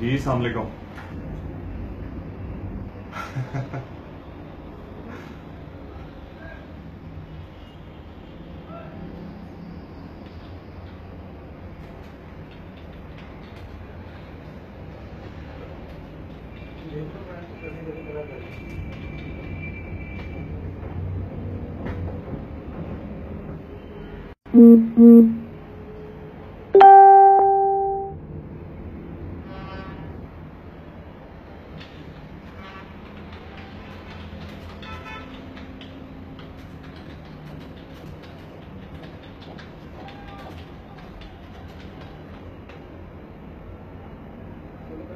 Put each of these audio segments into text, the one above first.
जी अस्सलाम वालेकुम।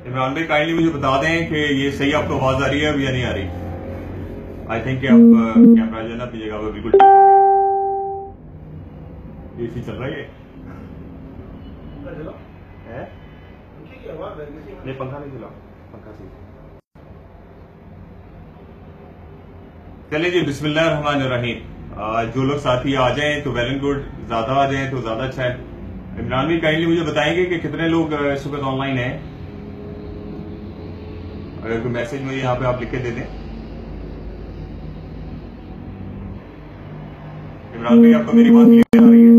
इमरान भाई काइंडली मुझे बता दें कि ये सही आपको आवाज आ रही है अब या नहीं आ रही। आई थिंक कि आप कैमरा जो है ना अपनी जगह पर बिल्कुल ठीक हो गया। एसी चल रहा है नहीं पंखा नहीं चला, पंखा सही। चलिए जी बिस्मिल्लाह रहमान रहीम। जो लोग साथी आ जाएं तो वेल एंड गुड, ज्यादा आ जाएं तो ज्यादा अच्छा है। इमरान भाई काइंडली मुझे बताएंगे कि कितने लोग इस वक्त ऑनलाइन हैं। अगर कोई मैसेज मुझे यहाँ पे आप लिख के दे दें। इमरान भाई आपको मेरी बात क्लियर आ रही है?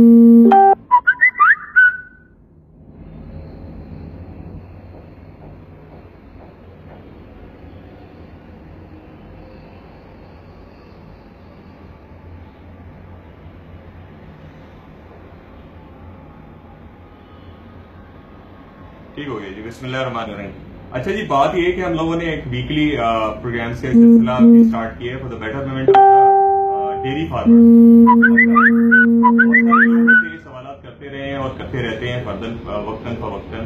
ठीक हो गया जी, बिस्मिल्लाह रहमान रहीम। अच्छा जी, बात ये है कि हम लोगों ने एक वीकली प्रोग्राम से सिलसिला स्टार्ट किया है for the betterment of dairy farmer. सवाल करते रहे हैं और करते रहते हैं वक्तन फवक्तन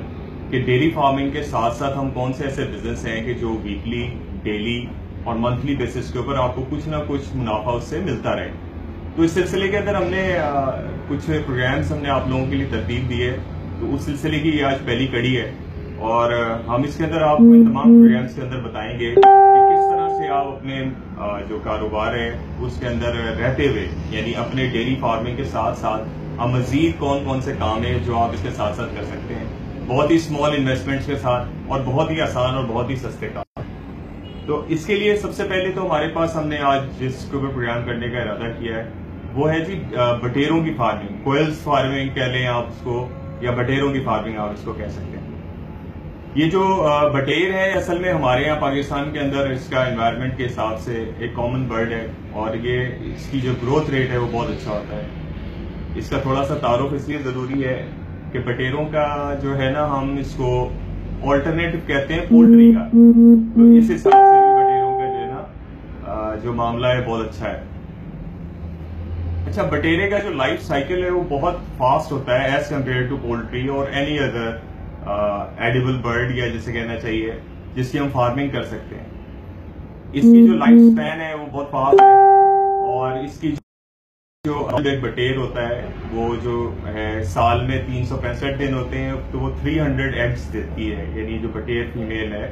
कि डेयरी फार्मिंग के साथ साथ हम कौन से ऐसे बिजनेस हैं कि जो वीकली, डेली और मंथली बेसिस के ऊपर आपको कुछ ना कुछ मुनाफा उससे मिलता रहे। तो इस सिलसिले के अंदर हमने कुछ प्रोग्राम्स हमने आप लोगों के लिए तरतीब दी है। तो उस सिलसिले की ये आज पहली कड़ी है और हम इसके अंदर आपको इन तमाम प्रोग्राम्स के अंदर बताएंगे कि किस तरह से आप अपने जो कारोबार है उसके अंदर रहते हुए, यानी अपने डेयरी फार्मिंग के साथ साथ अब मजीद कौन कौन से काम है जो आप इसके साथ साथ कर सकते हैं, बहुत ही स्मॉल इन्वेस्टमेंट्स के साथ और बहुत ही आसान और बहुत ही सस्ते काम। तो इसके लिए सबसे पहले तो हमारे पास हमने आज जिसके ऊपर प्रोग्राम करने का इरादा किया है वो है जी बटेरों की फार्मिंग, कोयल्स फार्मिंग कह लें आप उसको, या बटेरों की फार्मिंग आप इसको कह सकते हैं। ये जो बटेर है असल में हमारे यहाँ पाकिस्तान के अंदर इसका एनवायरनमेंट के हिसाब से एक कॉमन बर्ड है और ये इसकी जो ग्रोथ रेट है वो बहुत अच्छा होता है। इसका थोड़ा सा तारुफ इसलिए जरूरी है कि बटेरों का जो है ना, हम इसको ऑल्टरनेटिव कहते हैं पोल्ट्री का। तो इस हिसाब से भी बटेरों का जो है ना जो मामला है बहुत अच्छा है। अच्छा, बटेरे का जो लाइफ साइकिल है वो बहुत फास्ट होता है एज कम्पेयर टू पोल्ट्री और एनी अदर एडिबल बर्ड, या जैसे कहना चाहिए जिसकी हम फार्मिंग कर सकते हैं। इसकी जो लाइफ स्पैन है वो बहुत फास्ट है और इसकी जो एक बटेर होता है वो जो है साल में 365 दिन होते हैं, तो वो 300 एग्स देती है। यानी जो बटेर फीमेल है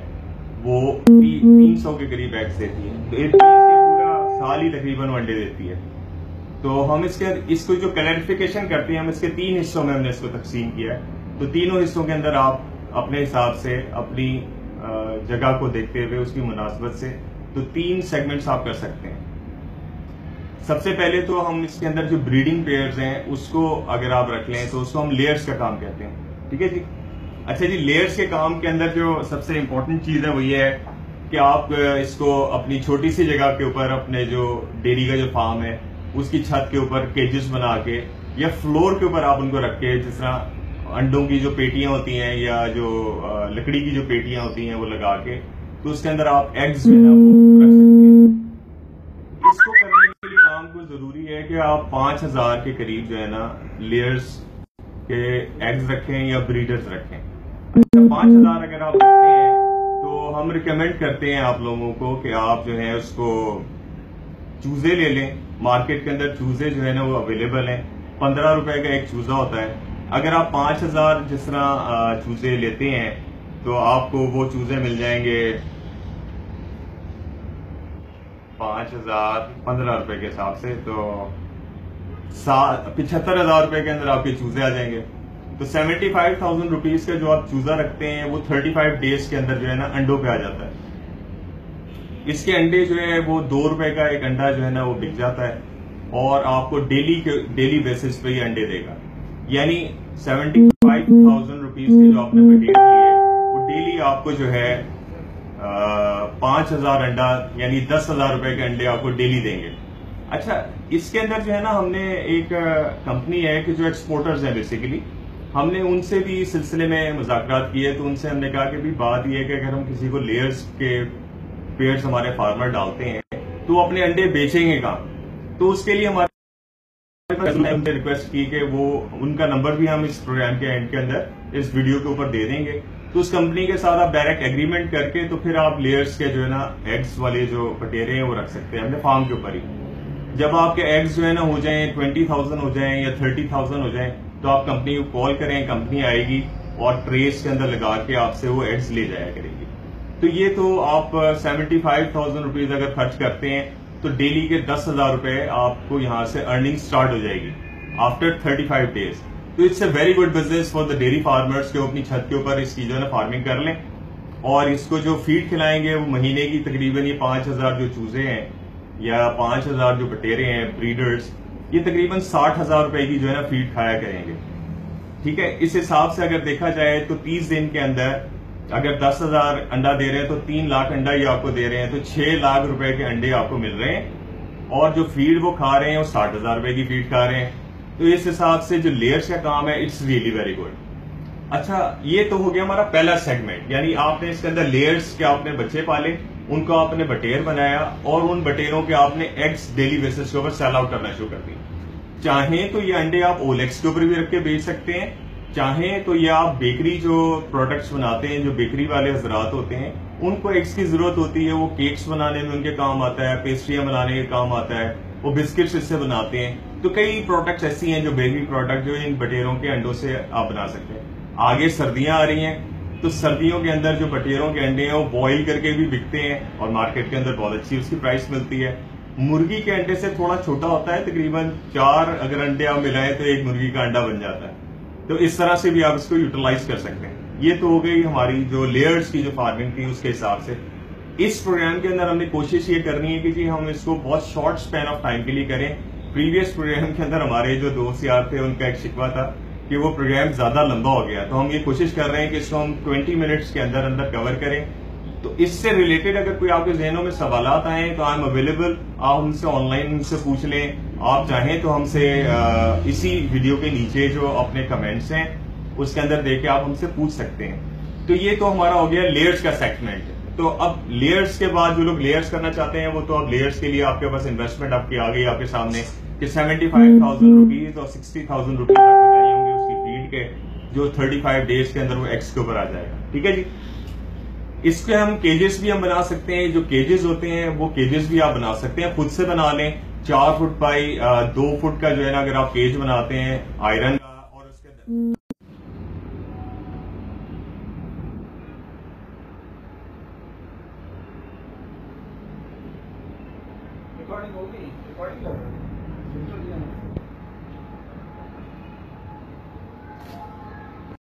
वो 300 के करीब एग्स देती है, तो एक पूरा साल ही तकरीबन अंडे देती है। तो हम इसको जो क्लैरिफिकेशन करते हैं, हम इसके 3 हिस्सों में हमने इसको तकसीम किया है। तो तीनों हिस्सों के अंदर आप अपने हिसाब से अपनी जगह को देखते हुए उसकी मुनासबत से तो 3 सेगमेंट्स आप कर सकते हैं। सबसे पहले तो हम इसके अंदर जो ब्रीडिंग पेयर्स हैं उसको अगर आप रख लें तो उसको हम लेयर्स का काम कहते हैं। ठीक है जी। अच्छा जी, लेयर्स के काम के अंदर जो सबसे इंपॉर्टेंट चीज है वो ये है कि आप इसको अपनी छोटी सी जगह के ऊपर अपने जो डेयरी का जो फार्म है उसकी छत के ऊपर केजेस बना के या फ्लोर के ऊपर आप उनको रख के, जिस तरह अंडों की जो पेटियां होती हैं या जो लकड़ी की जो पेटियां होती हैं वो लगा के, तो उसके अंदर आप एग्स जो है वो रख सकते हैं। इसको करने के लिए काम को जरूरी है कि आप 5000 के करीब जो है ना लेयर्स के एग्स रखें या ब्रीडर्स रखें। अच्छा, 5000 अगर आप रखते हैं तो हम रिकमेंड करते हैं आप लोगों को कि आप जो है उसको चूजे ले लें। मार्केट के अंदर चूजे जो है ना वो अवेलेबल हैं, 15 रुपए का एक चूजा होता है। अगर आप 5000 जिस तरह चूजे लेते हैं तो आपको वो चूजे मिल जाएंगे 5000 15 रुपए के हिसाब से, तो 75,000 रुपए के अंदर आपके चूजे आ जाएंगे। तो 75,000 रुपीज का जो आप चूजा रखते हैं वो 35 डेज के अंदर जो है ना अंडों पे आ जाता है। इसके अंडे जो है वो 2 रुपए का एक अंडा जो है ना वो बिक जाता है और आपको डेली बेसिस पे ये अंडे देगा। यानी 75,000 रुपीज के जो आपने बटेर लिए वो डेली आपको जो है 5,000 अंडा यानी 10,000 रुपए के अंडे आपको डेली देंगे। अच्छा, इसके अंदर जो है ना हमने एक कंपनी है कि जो एक्सपोर्टर्स है बेसिकली, हमने उनसे भी इस सिलसिले में मुज़ाकरात किए। तो उनसे हमने कहा कि भी बात यह है कि अगर हम किसी को लेयर्स के पेयर्स हमारे फार्मर डालते हैं तो अपने अंडे बेचेंगे कहाँ। तो उसके लिए हमने रिक्वेस्ट की कि वो उनका नंबर भी हम इस प्रोग्राम के एंड के अंदर इस वीडियो के ऊपर दे देंगे। तो उस कंपनी के साथ आप डायरेक्ट एग्रीमेंट करके तो फिर आप लेयर्स के जो है ना एग्स वाले जो बटेरे हैं वो रख सकते हैं अपने फार्म के ऊपर ही। जब आपके एग्स जो है ना हो जाए 20,000 हो जाए या 30,000 हो जाए तो आप कंपनी को कॉल करें, कंपनी आएगी और ट्रेस के अंदर लगा के आपसे वो एग्स ले जाया करेगी। तो ये तो आप 75,000 रुपीज अगर खर्च करते हैं तो डेली के 10,000 रुपए आपको यहां से अर्निंग स्टार्ट हो जाएगी आफ्टर 35 डेज। तो it's a very good business for the dairy farmers के अपनी छत के ऊपर इसकी जो है ना फार्मिंग कर लें और इसको जो फीड खिलाएंगे वो महीने की तकरीबन ये 5,000 जो चूजे हैं या 5,000 जो बटेरे हैं ब्रीडर्स, ये तकरीबन 60,000 रुपए की जो है ना फीड खाया करेंगे। ठीक है, इस हिसाब से अगर देखा जाए तो 30 दिन के अंदर अगर 10,000 अंडा दे रहे हैं तो 3 लाख अंडा ये आपको दे रहे हैं, तो 6 लाख रुपए के अंडे आपको मिल रहे हैं और जो फीड वो खा रहे हैं वो 60,000 रुपए की फीड खा रहे हैं। तो इस हिसाब से जो लेयर्स का काम है इट्स रियली वेरी गुड। अच्छा, ये तो हो गया हमारा पहला सेगमेंट, यानी आपने इसके अंदर लेयर्स के आपने बच्चे पाले, उनको आपने बटेर बनाया और उन बटेरों के आपने एग्स डेली बेसिस के ऊपर सेल आउट करना शुरू कर दिया। चाहें तो ये अंडे आप ओलेक्स के ऊपर भी रख के बेच सकते हैं, चाहें तो ये आप बेकरी जो प्रोडक्ट्स बनाते हैं, जो बेकरी वाले हजरात होते हैं उनको एग्स की जरूरत होती है, वो केक्स बनाने में उनके काम आता है, पेस्ट्रियां बनाने के काम आता है, वो बिस्किट्स इससे बनाते हैं। तो कई प्रोडक्ट्स ऐसी हैं जो बेकरी प्रोडक्ट जो इन बटेरों के अंडों से आप बना सकते हैं। आगे सर्दियां आ रही हैं तो सर्दियों के अंदर जो बटेरों के अंडे हैं वो बॉईल करके भी बिकते हैं और मार्केट के अंदर बहुत अच्छी उसकी प्राइस मिलती है। मुर्गी के अंडे से थोड़ा छोटा होता है, तकरीबन 4 अगर अंडे आप मिलाएं तो एक मुर्गी का अंडा बन जाता है। तो इस तरह से भी आप इसको यूटिलाइज कर सकते हैं। ये तो हो गई हमारी जो लेयर्स की जो फार्मिंग थी उसके हिसाब से। इस प्रोग्राम के अंदर हमने कोशिश ये करनी है कि जी हम इसको बहुत शॉर्ट स्पैन ऑफ टाइम के लिए करें। प्रीवियस प्रोग्राम के अंदर हमारे जो दोस्त यार थे उनका एक शिकवा था कि वो प्रोग्राम ज्यादा लंबा हो गया, तो हम ये कोशिश कर रहे हैं कि इसको हम 20 मिनट्स के अंदर अंदर कवर करें। तो इससे रिलेटेड अगर कोई आपके जहनों में सवालात आए तो आई एम अवेलेबल, आप हमसे ऑनलाइन उनसे पूछ लें। आप चाहें तो हमसे इसी वीडियो के नीचे जो अपने कमेंट्स हैं उसके अंदर देके आप हमसे पूछ सकते हैं। तो ये तो हमारा हो गया लेयर्स का सेगमेंट। तो अब लेयर्स के बाद जो लोग लेयर्स करना चाहते हैं वो तो अब लेयर्स के लिए आपके पास इन्वेस्टमेंट आपकी आ गई आपके सामने कि 75,000 रुपीज और 60,000 रुपीज आपको चाहिए होंगे उसकी फीड के, जो 35 डेज के अंदर वो एक्स के ऊपर आ जाएगा। ठीक है जी। इसके हम केजेस भी हम बना सकते हैं, जो केजेस होते हैं वो केजेस भी आप बना सकते हैं, खुद से बना लें। 4 फुट बाई 2 फुट का जो है ना अगर आप केज बनाते हैं आयरन का और उसके रिकॉर्डिंग होगी, रिकॉर्डिंग कर रहे हैं।